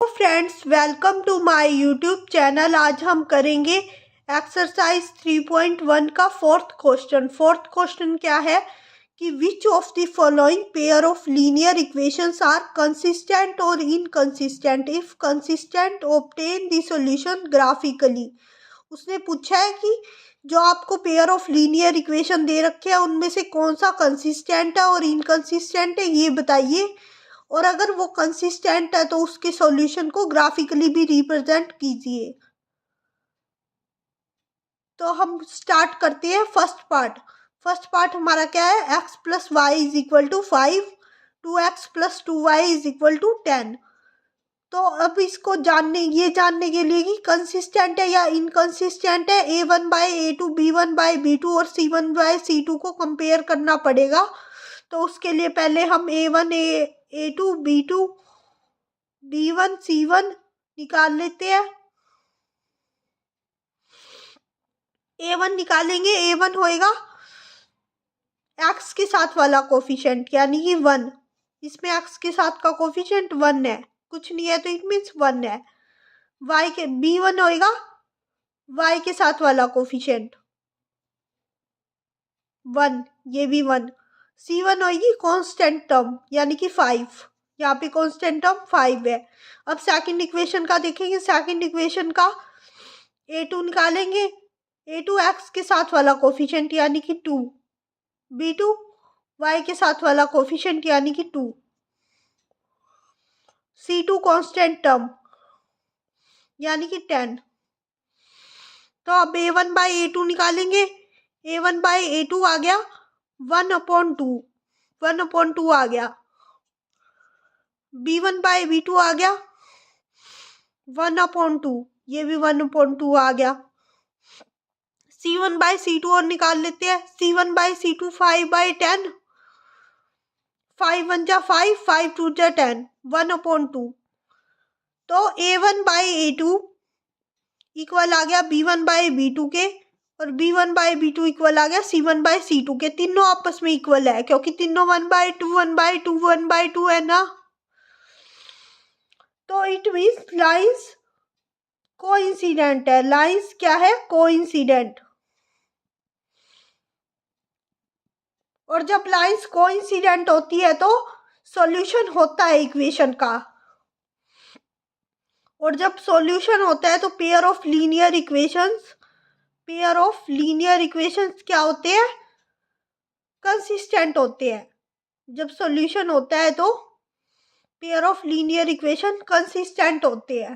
Friends, welcome to my YouTube channel. आज हम करेंगे एक्सरसाइज 3.1 का फोर्थ क्वेश्चन क्या है कि which of the following pair of linear equations are consistent और inconsistent, if consistent obtain the solution graphically. उसने पूछा है कि जो आपको पेयर ऑफ लीनियर इक्वेशन दे रखे हैं उनमें से कौन सा कंसिस्टेंट है और इनकंसिस्टेंट है, ये बताइए। और अगर वो कंसिस्टेंट है तो उसके सॉल्यूशन को ग्राफिकली भी रिप्रेजेंट कीजिए। तो हम स्टार्ट करते हैं फर्स्ट पार्ट हमारा क्या है, x plus y is equal to 5, 2x plus 2y is equal to 10। तो अब इसको ये जानने के लिए कि कंसिस्टेंट है या इनकंसिस्टेंट है, a1 by a2, b1 by b2 और c1 बाई c2 को कंपेयर करना पड़ेगा। तो उसके लिए पहले हम a1 a2 b2 b1 c1 निकाल लेते हैं। a1 निकालेंगे, a1 होएगा x के साथ वाला कोफिशिएंट यानी कि 1। इसमें x के साथ का कोफिशिएंट 1 है, कुछ नहीं है तो इट मीन्स 1 है। y के b1 होएगा y के साथ वाला कोफिशिएंट 1, ये भी 1। c1 होएगी कांस्टेंट टर्म यानी कि 5, यहाँ पे कांस्टेंट टर्म 5 है। अब सेकंड इक्वेशन का देखेंगे, सेकंड इक्वेशन का a2 निकालेंगे, a2 x के साथ वाला कोफिशिएंट यानी कि 2, b2 y के साथ वाला कोफिशिएंट यानी कि 2, c2 कांस्टेंट टर्म यानी कि 10। तो अब a1 बाई a2 निकालेंगे, a1 बाई a2 आ गया 1/2, 1/2 आ गया। b1 बाई b2 आ गया 1/2, ये भी 1/2 आ गया। c1 बाई c2 और निकाल लेते हैं, c1 बाई c2 5/10, 5 1 जा 5, 5 2 जा 10, 1/2। तो a1 बाई a2 इक्वल आ गया b1 बाई b2 के, और b1 बाई b2 इक्वल आ गया c1 बाई c2 के। तीनों आपस में इक्वल है क्योंकि तीनों 1/2 1/2 1/2 है ना। तो इट मीन्स लाइंस कोइंसिडेंट है। लाइंस क्या है, कोइंसिडेंट। और जब लाइंस कोइंसिडेंट होती है तो सॉल्यूशन होता है इक्वेशन का। और जब सॉल्यूशन होता है तो पेयर ऑफ लीनियर इक्वेशंस क्या होते हैं, कंसिस्टेंट होते हैं। जब सॉल्यूशन होता है तो pair of linear equation consistent होते हैं।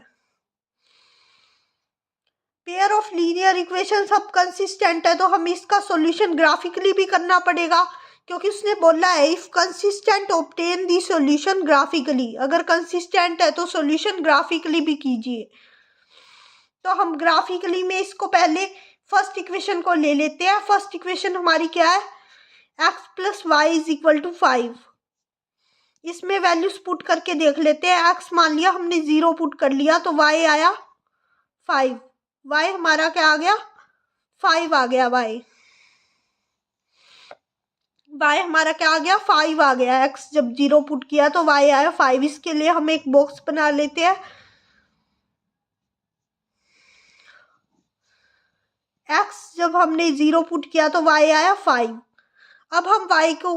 पेयर ऑफ लीनियर इक्वेशन सब कंसिस्टेंट है तो हमें इसका सॉल्यूशन ग्राफिकली भी करना पड़ेगा, क्योंकि उसने बोला है if consistent obtain the solution graphically. अगर कंसिस्टेंट है तो सॉल्यूशन ग्राफिकली भी कीजिए। तो हम ग्राफिकली में इसको पहले फर्स्ट इक्वेशन को ले लेते हैं। फर्स्ट इक्वेशन हमारी क्या है, x plus y is equal to 5। इसमें वैल्यूज पुट करके देख लेते हैं। x मान लिया हमने 0 पुट कर लिया तो y आया 5, y हमारा क्या आ गया 5 आ गया, y हमारा क्या आ गया 5 आ गया। x जब 0 पुट किया तो y आया 5। इसके लिए हम एक बॉक्स बना लेते हैं। x जब हमने 0 पुट किया तो y आया 5। अब हम y को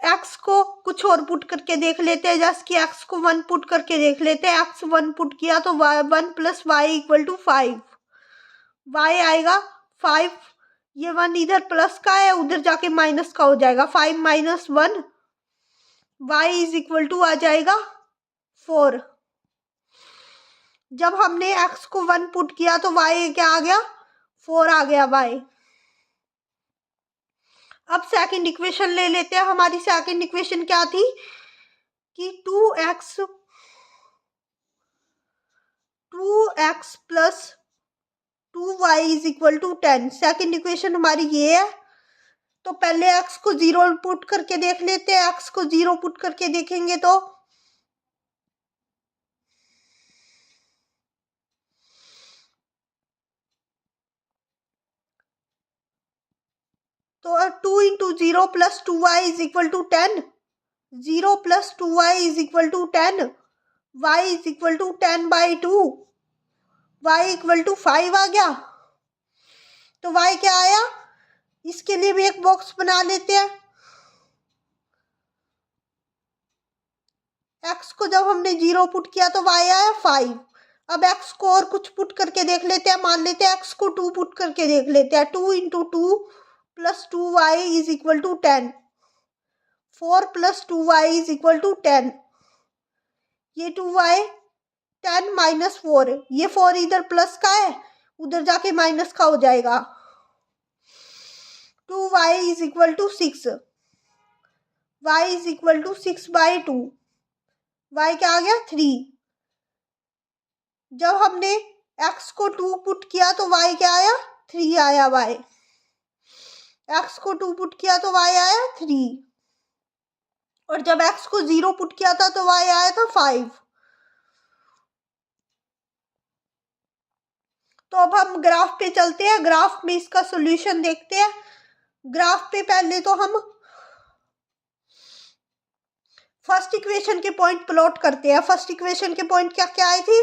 x को कुछ और पुट करके देख लेते हैं, जैसे कि x को 1 पुट करके देख लेते हैं। x 1 पुट किया तो 1 plus y equal to 5, y आएगा 5। ये 1 इधर प्लस का है, उधर जाके माइनस का हो जाएगा, 5 minus 1, y is equal to आ जाएगा 4। जब हमने x को 1 पुट किया तो y क्या आ गया 4 आ गया y। अब सेकंड इक्वेशन ले लेते हैं। हमारी सेकंड इक्वेशन क्या थी कि 2x plus 2y is equal to 10। Second equation हमारी ये है। तो पहले x को 0 पुट करके देख लेते हैं। x को 0 पुट करके देखेंगे तो तो 2 into 0 plus 2y is equal to 10, 0 plus 2y is equal to 10, y is equal to 10/2, y equal to 5 आ गया। तो y क्या आया, इसके लिए भी एक बॉक्स बना लेते हैं। x को जब हमने 0 पुट किया तो y आया 5। अब x को और कुछ पुट करके देख लेते हैं। मान लेते हैं x को 2 पुट करके देख लेते हैं। 2 × 2 + 2y is equal to 10। 4 + 2y is equal to 10। ये 2y 10 - 4, ये 4 इधर प्लस का है, उधर जाके माइनस का हो जाएगा। 2y is equal to 6। y is equal to 6/2। y क्या आ गया 3। जब हमने x को 2 पुट किया तो y क्या आया 3 आया। y x को 2 पुट किया तो y आया 3, और जब x को 0 पुट किया था तो y आया था 5। तो अब हम ग्राफ पे चलते हैं, ग्राफ में इसका सॉल्यूशन देखते हैं। ग्राफ पे पहले तो हम फर्स्ट इक्वेशन के पॉइंट प्लॉट करते हैं। फर्स्ट इक्वेशन के पॉइंट क्या क्या आए थे,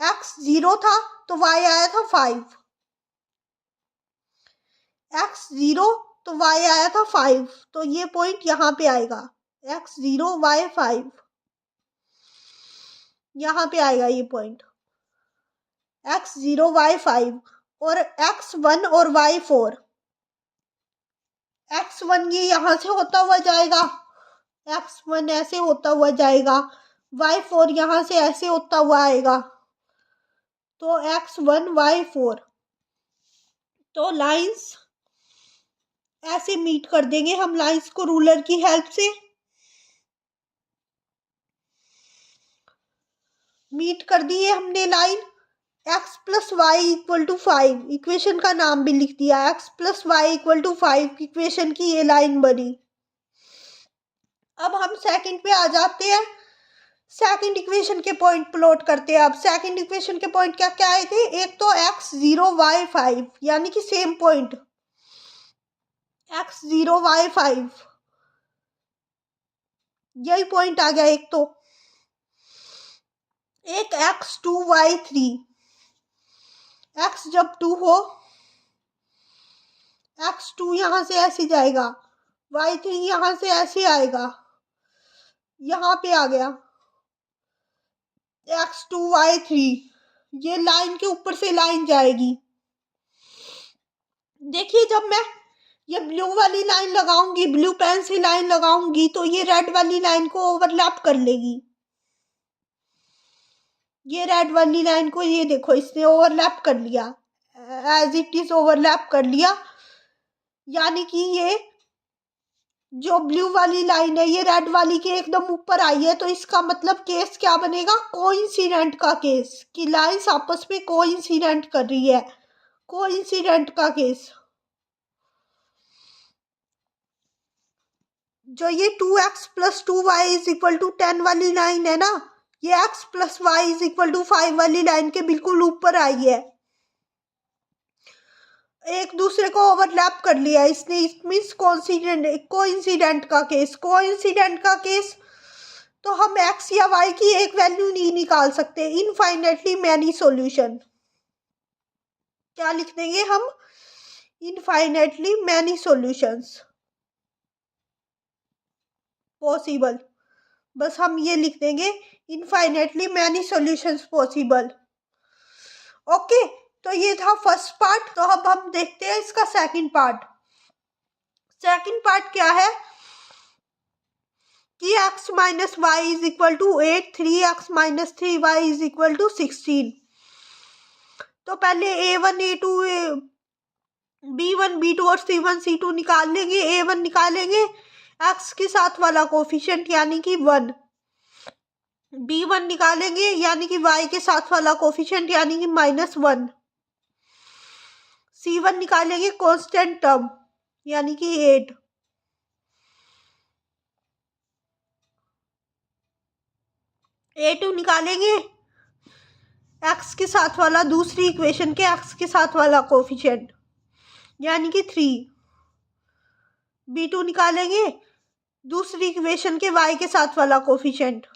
x 0 था तो y आया था 5, x 0 तो y आया था 5, तो ये पॉइंट यहाँ पे आएगा, x 0 y 5, यहाँ पे आएगा ये पॉइंट x 0 y 5, और x 1 और y 4। x 1 ये यहाँ से होता हुआ जाएगा, x 1 ऐसे होता हुआ जाएगा, y 4 यहाँ से ऐसे होता हुआ आएगा, तो x 1 y 4। तो लाइंस ऐसे मीट कर देंगे हम लाइंस को रूलर की हेल्प से। मीट कर दिए हमने line. x + y equal to 5, इक्वेशन का नाम भी लिख दिया, x + y इक्वल टू 5 इक्वेशन की ये लाइन बनी। अब हम सेकंड पे आ जाते हैं, सेकंड इक्वेशन के पॉइंट प्लॉट करते हैं। अब सेकंड इक्वेशन के पॉइंट क्या क्या आए थे, एक तो x 0 y 5, यानी कि सेम पॉइंट x 0 y 5, यही पॉइंट आ गया एक। तो एक x 2 y 3, x जब 2 हो, x 2 यहाँ से ऐसे जाएगा, y 3 यहाँ से ऐसे आएगा, यहाँ पे आ गया x 2 y 3, ये लाइन के ऊपर से लाइन जाएगी। देखिए जब मैं ये ब्लू वाली लाइन लगाऊंगी, ब्लू पेन से लाइन लगाऊंगी, तो ये रेड वाली लाइन को ओवरलैप कर लेगी। ये रेड वाली लाइन को, ये देखो इसने ओवरलैप कर लिया, एज इट इज ओवरलैप कर लिया, यानी कि ये जो ब्लू वाली लाइन है ये रेड वाली के एकदम ऊपर आई है। तो इसका मतलब केस क्या बनेगा, कोइंसिडेंट का केस, कि लाइंस आपस में कोइंसिडेंट कर रही है, कोइंसिडेंट का केस। जो ये 2x + 2y is equal to 10 वाली लाइन है ना, ये x + y is equal to 5 वाली लाइन के बिल्कुल ऊपर आई है, एक दूसरे को ओवरलैप कर लिया इसने। इट मीन्स कोइंसिडेंट का केस। कोइंसिडेंट का केस तो हम x या y की एक वैल्यू नहीं निकाल सकते, इनफाइनेटली मैनी सॉल्यूशन। क्या लिख देंगे हम, इनफाइनेटली मैनी सॉल्यूशंस पॉसिबल, बस हम ये लिख देंगे, infinitely many solutions possible. Okay, तो ये था फर्स्ट पार्ट। तो अब हम देखते हैं इसका सेकंड पार्ट। सेकंड पार्ट क्या है कि x - y is equal to 8, 3x - 3y is equal to 16। तो पहले a1 a2 b1 b2 और c1 c2 निकाल लेंगे। a1 निकालेंगे x के साथ वाला कोफिशिएंट यानी कि 1, b1 निकालेंगे यानी कि y के साथ वाला कोफिशिएंट यानी कि -1, c1 निकालेंगे कांस्टेंट टर्म यानी कि 8, a2 निकालेंगे x के साथ वाला, दूसरी इक्वेशन के x के साथ वाला कोफिशिएंट यानी कि 3, b2 निकालेंगे दूसरी इक्वेशन के y के साथ वाला कोफिशिएंट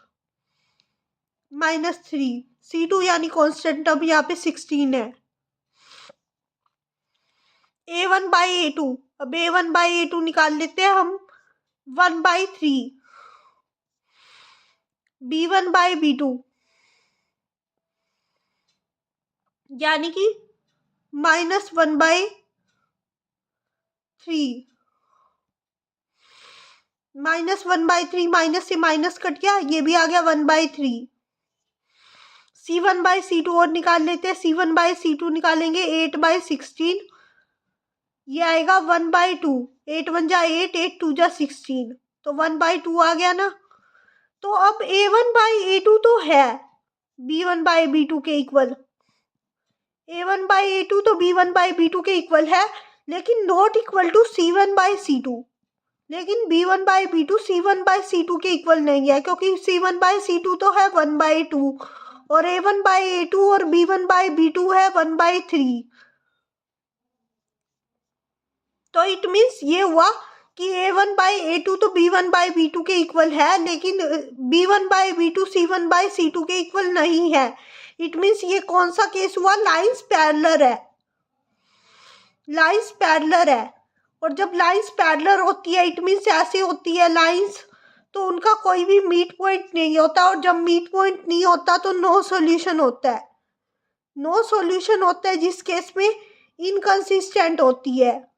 -3। C2 यानी कांस्टेंट टर्म यहाँ पे 16 है। A1/A2, अब A1/A2 निकाल लेते हैं हम। 1/3 B1/B2 यानी कि -1/3 -1/3 माइनस से माइनस कट गया, ये भी आ गया 1/3। C1/C2 और निकाल लेते हैं। C1/C2 निकालेंगे 8/16, ये आएगा 1/2। 8 1 जा 8, 8 2 जा 16, तो 1/2 आ गया ना। तो अब A1/A2 तो है B1/B2 के इक्वल। A1/A2 तो B1/B2 के इक्वल है, लेकिन नॉट इक्वल टू C1/C2। लेकिन B1/B2 C1/C2 के इक्वल नहीं है, क्योंकि C1/C2 तो है 1/2 और A1/A2 और B1/B2 है 1/3। तो इट मीन्स ये हुआ कि A1/A2 तो B1/B2 के इक्वल है, लेकिन B1/B2 C1/C2 के इक्वल नहीं है। इट मीन्स ये कौन सा केस हुआ? लाइंस पैरेलल है। लाइंस पैरेलल है, और जब लाइंस पैरेलल होती है इट मीन्स ऐसे होती है लाइंस, तो उनका कोई भी मीट पॉइंट नहीं होता, और जब मीट पॉइंट नहीं होता तो नो सॉल्यूशन होता है। नो सॉल्यूशन होता है जिस केस में इनकंसिस्टेंट होती है।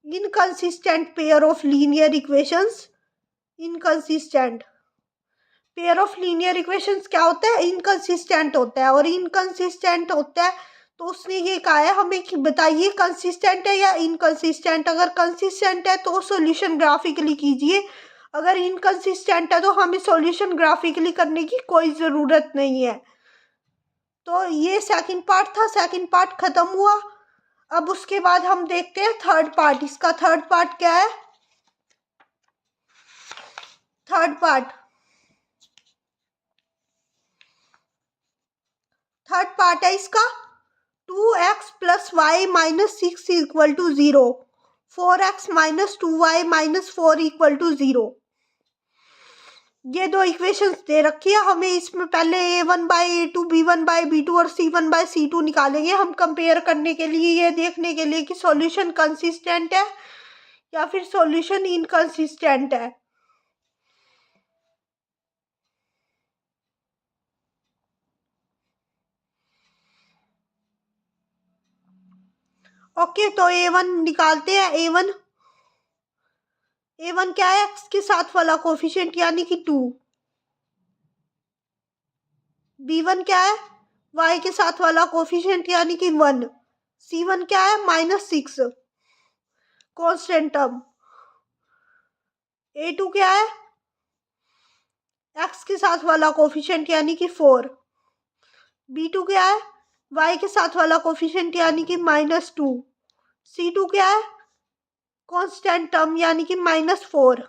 Inconsistent pair of linear equations. Inconsistent pair of linear equations क्या होता है? इनकंसिस्टेंट होता है, और इनकंसिस्टेंट होता है तो उसने ये कहा है हमें कि बताइए कंसिस्टेंट है या इनकंसिस्टेंट। अगर कंसिस्टेंट है तो सॉल्यूशन ग्राफिकली कीजिए, अगर इनकंसिस्टेंट है तो हमें सॉल्यूशन ग्राफिकली करने की कोई ज़रूरत नहीं है। तो ये सेकंड पार्ट था, सेकंड पार्ट खत्म हुआ। अब उसके बाद हम देखते हैं थर्ड पार्ट। इसका थर्ड पार्ट क्या है? थर्ड पार्ट है इसका 2x + y - 6 = 0, 4x - 2y - 4 = 0। ये दो इक्वेशंस दे रखी है हमें। इसमें पहले A1/A2 B1/B2 और C1/C2 निकालेंगे हम कंपेयर करने के लिए, ये देखने के लिए कि सॉल्यूशन कंसिस्टेंट है या फिर सॉल्यूशन इनकंसिस्टेंट है। ओके, तो A1 निकालते हैं। A1 क्या है? x के साथ वाला कोफिशिएंट यानी कि 2। B1 क्या है? y के साथ वाला कोफिशिएंट यानी कि 1। C1 क्या है? -6 कांस्टेंट टर्म। A2 क्या है? x के साथ वाला कोफिशिएंट यानी कि 4। B2 क्या है? y के साथ वाला कोफिशिएंट यानी कि -2। C2 क्या है? कांस्टेंट टर्म यानी कि -4।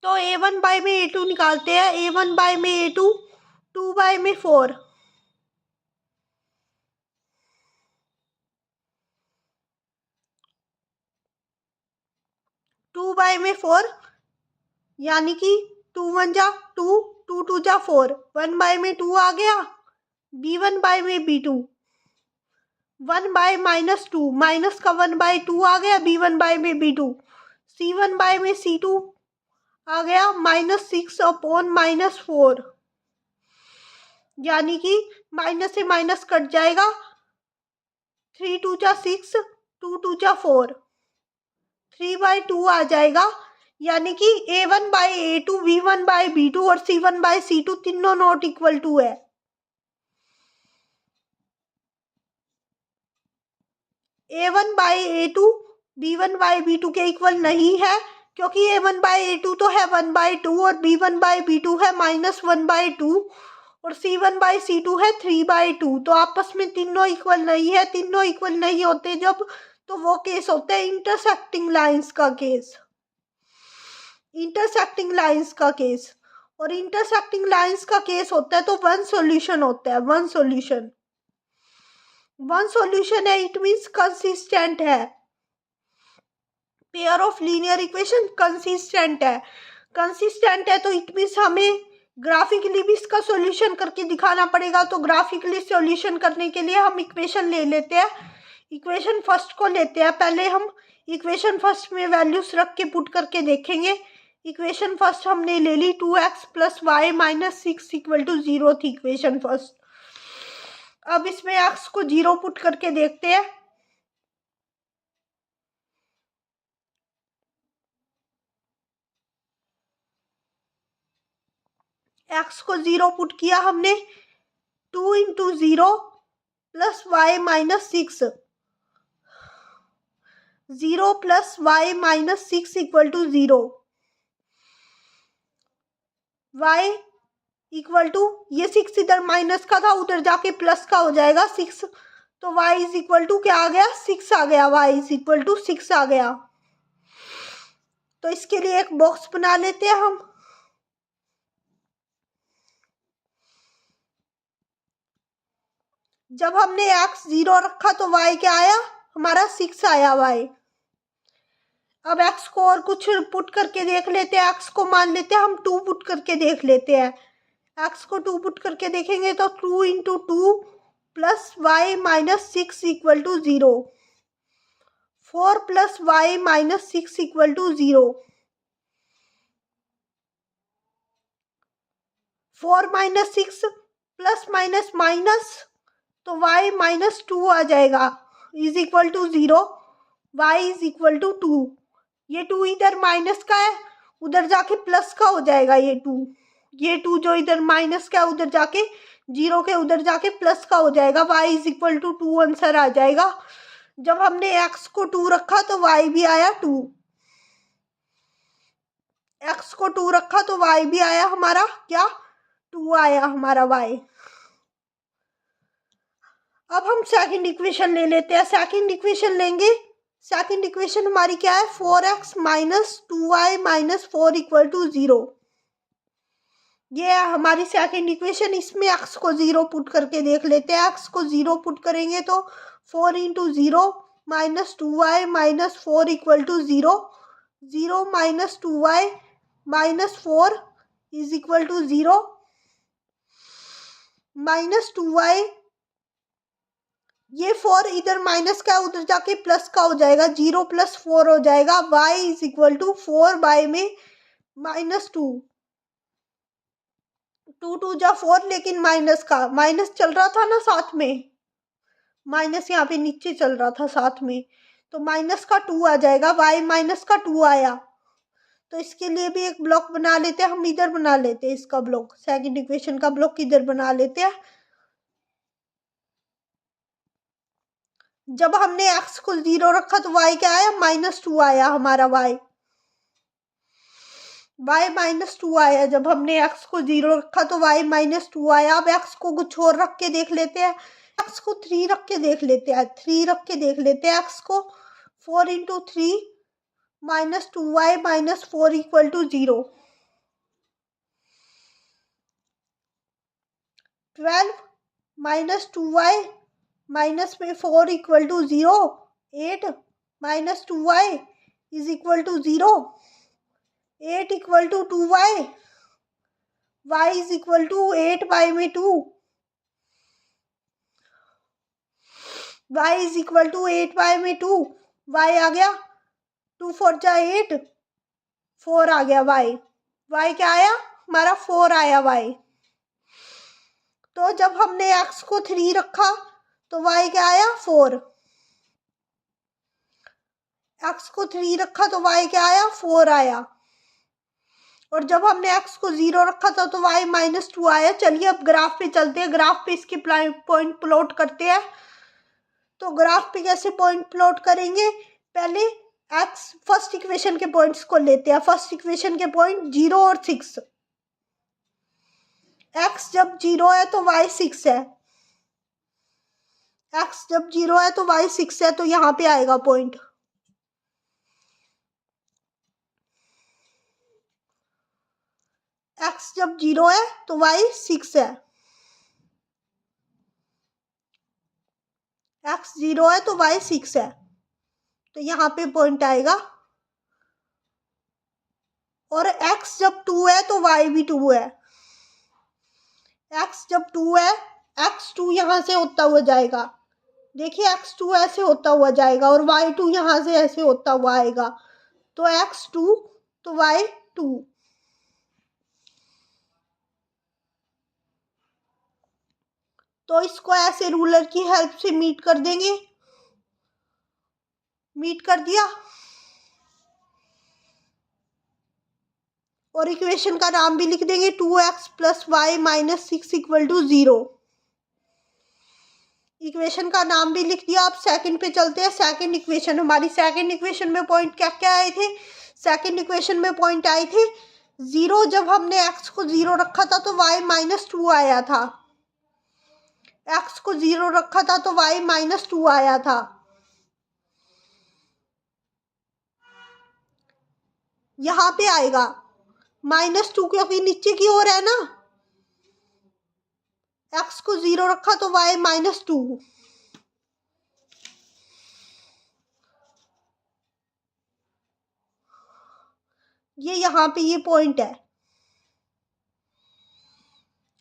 तो A1 में A2 निकालते हैं। A1 में A2 2 में 4। 2 में 4 यानी कि 2 1 जा 2, 2 2 जा 4, 1 में 2 आ गया। B1 में B2 1 -2, माइनस का 1/2 आ गया B1 में B2। C1 में C2 आ गया -6/-4, यानी कि माइनस से माइनस कट जाएगा। 3 2 जा 6, 2 2 जा 4, 3/2 आ जाएगा। यानी कि A1/A2 B1/B2 और C1/C2 तीनों नॉट इक्वल टू है। A1/A2 B1/B2 के इक्वल नहीं है, क्योंकि A1/A2 तो है 1/2 और B1/B2 है -1/2, और C1/C2 है 3/2। तो आपस में तीनों इक्वल नहीं है। तीनों इक्वल नहीं होते जब, तो वो केस होता है इंटरसेक्टिंग लाइंस का केस। इंटरसेक्टिंग लाइंस का केस, और इंटरसेक्टिंग लाइंस का केस होता है तो वन सॉल्यूशन होता है। वन सॉल्यूशन है, इट मींस कंसिस्टेंट है। Pair of linear equation consistent है तो इट मींस हमें ग्राफिकली भी इसका सॉल्यूशन करके दिखाना पड़ेगा। तो ग्राफिकली सॉल्यूशन करने के लिए हम इक्वेशन ले लेते हैं। इक्वेशन फर्स्ट को लेते हैं। पहले हम इक्वेशन फर्स्ट में वैल्यूज रख के पुट करके देखेंगे। इक्वेशन फर्स्ट हमने ले ली 2x + y - 6 = 0 थी इक्वेशन फर्स्ट। अब इसमें x को 0 पुट करके देखते हैं। x को 0 पुट किया हमने, 2 × 0 + y - 6, 0 + y - 6 = 0। y equal to, ये 6 इधर माइनस का था, उधर जाके प्लस का हो जाएगा 6। तो y = क्या आ गया? 6 आ गया। y = 6 आ गया। तो इसके लिए एक बॉक्स बना लेते हैं हम। जब हमने x 0 रखा तो y क्या आया? हमारा 6 आया y। अब x को और कुछ पुट करके देख लेते हैं। x को मान लेते हैं हम 2 पुट करके देख लेते हैं। x को 2 पुट करके देखेंगे तो 2 × 2 + y - 6 = 0। 4 + y - 6 = 0। 4 - 6 plus minus minus, तो y - 2 आ जाएगा = 0। y = 2। ये 2 इधर माइनस का है, उधर जाके प्लस का हो जाएगा। ये 2 जो इधर माइनस का है उधर जाके 0 के उधर जाके प्लस का हो जाएगा। y = 2 आंसर आ जाएगा। जब हमने x को 2 रखा तो y भी आया 2। x को 2 रखा तो y भी आया हमारा क्या? 2 आया हमारा y। अब हम सेकंड इक्वेशन ले लेते हैं। सेकंड इक्वेशन लेंगे। सेकंड इक्वेशन हमारी क्या है? 4x - 2y - 4 = 0। ये है हमारी सेकंड इक्वेशन। इसमें x को 0 पुट करके देख लेते हैं। x को 0 पुट करेंगे तो 4 × 0 - 2y - 4 = 0। 0 - 2y - 4 = 0। -2y, ये 4 इधर माइनस का उधर जाके प्लस का हो जाएगा। 0 + 4 हो जाएगा। y = 4 y में -2। 2 2 जा 4, लेकिन माइनस का माइनस चल रहा था ना साथ में, माइनस यहाँ पे नीचे चल रहा था साथ में, तो माइनस का 2 आ जाएगा। y - का 2 आया। तो इसके लिए भी एक ब्लॉक बना लेते हैं हम। इधर बना लेते हैं इसका ब्लॉक, सेकंड इक्वेशन का ब्लॉक इधर बना लेते हैं। जब हमने x को 0 रखा तो y क्या आया? -2 आया हमारा y। y -2 आया। जब हमने x को 0 रखा तो y -2 आया। अब x को कुछ और रख के देख लेते हैं। x को 3 रख के देख लेते हैं। 3 रख के देख लेते हैं x को। 4 × 3 - 2y - 4 = 0। 12 - 2y माइनस में 4 = 0। 8 - 2y = 0। 8 = 2y। y = 8y में 2। y = 8y में 2। y आ गया 2 4 जा 8, 4 आ गया y। y क्या आया? हमारा 4 आया y। तो जब हमने x को 3 रखा तो y क्या आया? 4। x को 3 रखा तो y क्या आया? 4 आया। और जब हमने x को 0 रखा था तो y -2 आया। चलिए अब ग्राफ पे चलते हैं। ग्राफ पे इसके पॉइंट प्लॉट करते हैं। तो ग्राफ पे कैसे पॉइंट प्लॉट करेंगे? पहले x फर्स्ट इक्वेशन के पॉइंट्स को लेते हैं। फर्स्ट इक्वेशन के पॉइंट 0 और 6। x जब 0 है तो y 6 है, x जब 0 है तो y 6 है, तो यहाँ पे आएगा पॉइंट। x जब 0 है तो y 6 है, x 0 है तो y 6 है, तो यहाँ पे पॉइंट आएगा। और x जब 2 है तो y भी 2 है, x जब 2 है, x2 यहाँ से होता हुआ जाएगा, देखिए x2 ऐसे होता हुआ जाएगा और y2 यहाँ से ऐसे होता हुआ आएगा, तो x2 तो y2। तो इसको ऐसे रूलर की हेल्प से मीट कर देंगे, मीट कर दिया और इक्वेशन का नाम भी लिख देंगे 2x + y - 6 = 0। इक्वेशन का नाम भी लिख दिया। अब सेकंड पे चलते हैं। सेकंड इक्वेशन, हमारी सेकंड इक्वेशन में पॉइंट क्या क्या आए थे? सेकंड इक्वेशन में पॉइंट आए थे 0, जब हमने x को 0 रखा था तो y - 2 आया था, x को 0 रखा था तो y - 2 आया था। यहाँ पे आएगा -2 क्योंकि नीचे की ओर है ना, x को 0 रखा तो y - 2। ये यहाँ पे ये पॉइंट है,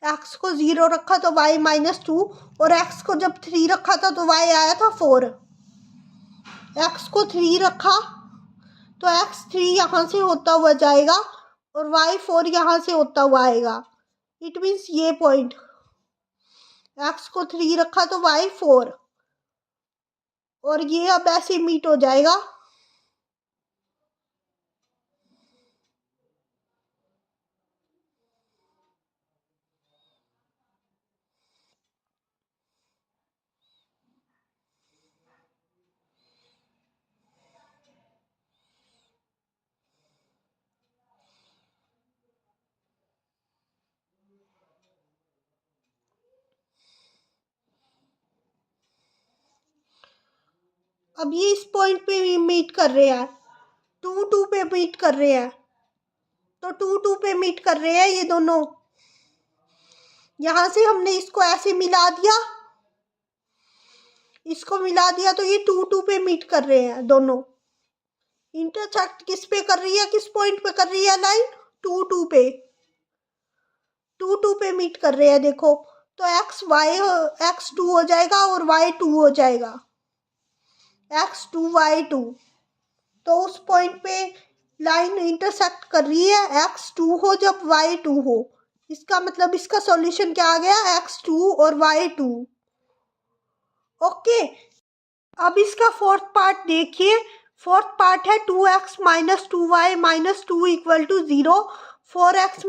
x को 0 रखा तो y - 2 और x को जब 3 रखा था तो y आया था 4। x को 3 रखा तो x 3 यहाँ से होता हुआ जाएगा और y 4 यहाँ से होता हुआ आएगा। इट मीन्स ये पॉइंट, x को 3 रखा तो y 4 और ये अब ऐसे मीट हो जाएगा। अब ये इस पॉइंट पे मीट कर रहे हैं, 2 2 पे मीट कर रहे हैं, तो 2 2 पे मीट कर रहे हैं ये दोनों। यहां से हमने इसको ऐसे मिला दिया, इसको मिला दिया तो ये 2 2 पे मीट कर रहे हैं दोनों। इंटरसेक्ट किस पे कर रही है, किस पॉइंट पे कर रही है लाइन? 2 2 पे, 2 2 पे मीट कर रहे हैं। देखो तो x 2 हो जाएगा और y 2 हो जाएगा, x 2 y 2। तो उस पॉइंट पे लाइन इंटरसेक्ट कर रही है x 2 हो जब y 2 हो। इसका मतलब इसका सॉल्यूशन क्या आ गया? x 2 और y 2। ओके, अब इसका फोर्थ पार्ट देखिए। फोर्थ पार्ट है 2x - 2y - 2 = 0, 4x -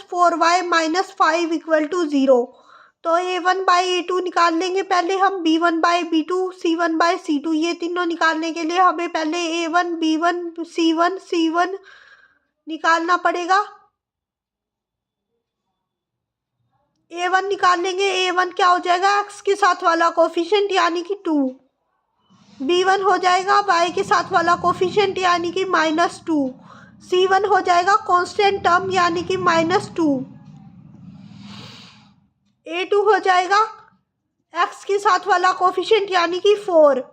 4y - 5 = 0। तो a1/a2 निकाल लेंगे पहले हम, b1/b2, c1/c2। ये तीनों निकालने के लिए हमें पहले a1 b1 c1 निकालना पड़ेगा। a1 निकाल लेंगे। a1 क्या हो जाएगा? x के साथ वाला कोफिशिएंट यानी कि 2। b1 हो जाएगा y के साथ वाला कोफिशिएंट यानी कि -2। c1 हो जाएगा कांस्टेंट टर्म यानी कि -2। a2 हो जाएगा x के साथ वाला कोफिशिएंट यानी कि 4।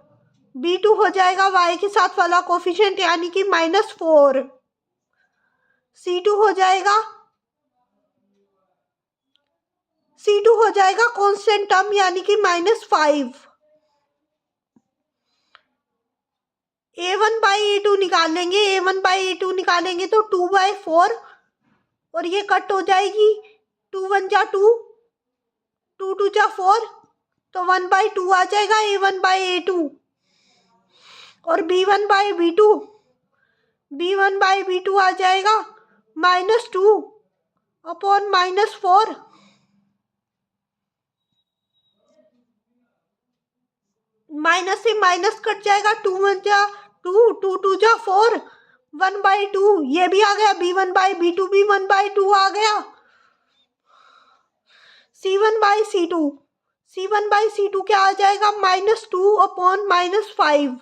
b2 हो जाएगा y के साथ वाला कोफिशिएंट यानी कि -4। c2 हो जाएगा कांस्टेंट टर्म यानी कि -5। a1/a2 निकाल लेंगे। a1/a2 निकालेंगे तो 2/4 और ये कट हो जाएगी। 2 1 जा 2, 2 2 जा 4, तो 1/2 आ जाएगा a1/a2। और b1/b2 आ जाएगा -2 अपॉन -4। माइनस से माइनस कट जाएगा। 2 1 जा 2, 2 2 जा 4, 1/2 ये भी आ गया। b1/b2 भी 1/2 आ गया। C1/C2, C1/C2 क्या आ जाएगा, -2/-5,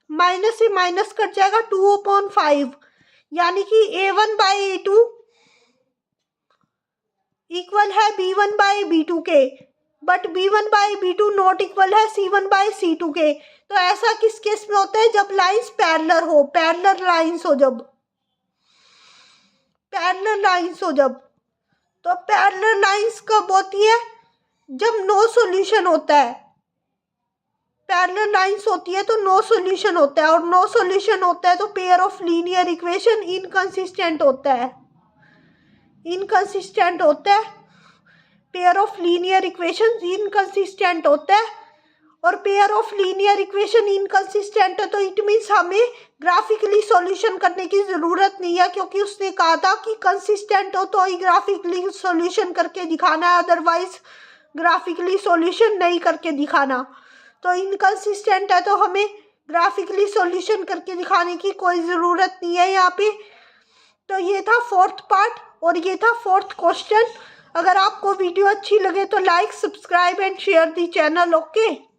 माइनस से माइनस कट जाएगा 2/5, यानी कि A1/A2 इक्वल है B1/B2 के, बट B1/B2 नॉट इक्वल है C1/C2 के। तो ऐसा किस केस में होता है, जब लाइंस पैरेलल हो, पैरेलल लाइंस हो, जब पैरेलल लाइंस हो, जब तो पैरेलल लाइंस कब होती है, जब नो सॉल्यूशन होता है। पैरेलल लाइंस होती है तो नो सॉल्यूशन होता है, और नो सॉल्यूशन होता है तो pair of linear equation inconsistent होता है, इनकंसिस्टेंट होता है, pair of linear equation inconsistent होता है। और pair of linear equation inconsistent है तो इट मीन्स हमें ग्राफिकली सॉल्यूशन करने की ज़रूरत नहीं है, क्योंकि उसने कहा था कि कंसिस्टेंट हो तो ही ग्राफिकली सॉल्यूशन करके दिखाना है, अदरवाइज ग्राफिकली सॉल्यूशन नहीं करके दिखाना। तो इनकंसिस्टेंट है तो हमें ग्राफिकली सॉल्यूशन करके दिखाने की कोई ज़रूरत नहीं है यहाँ पे। तो ये था फोर्थ पार्ट और ये था फोर्थ क्वेश्चन। अगर आपको वीडियो अच्छी लगे तो like, subscribe and share the channel. Okay.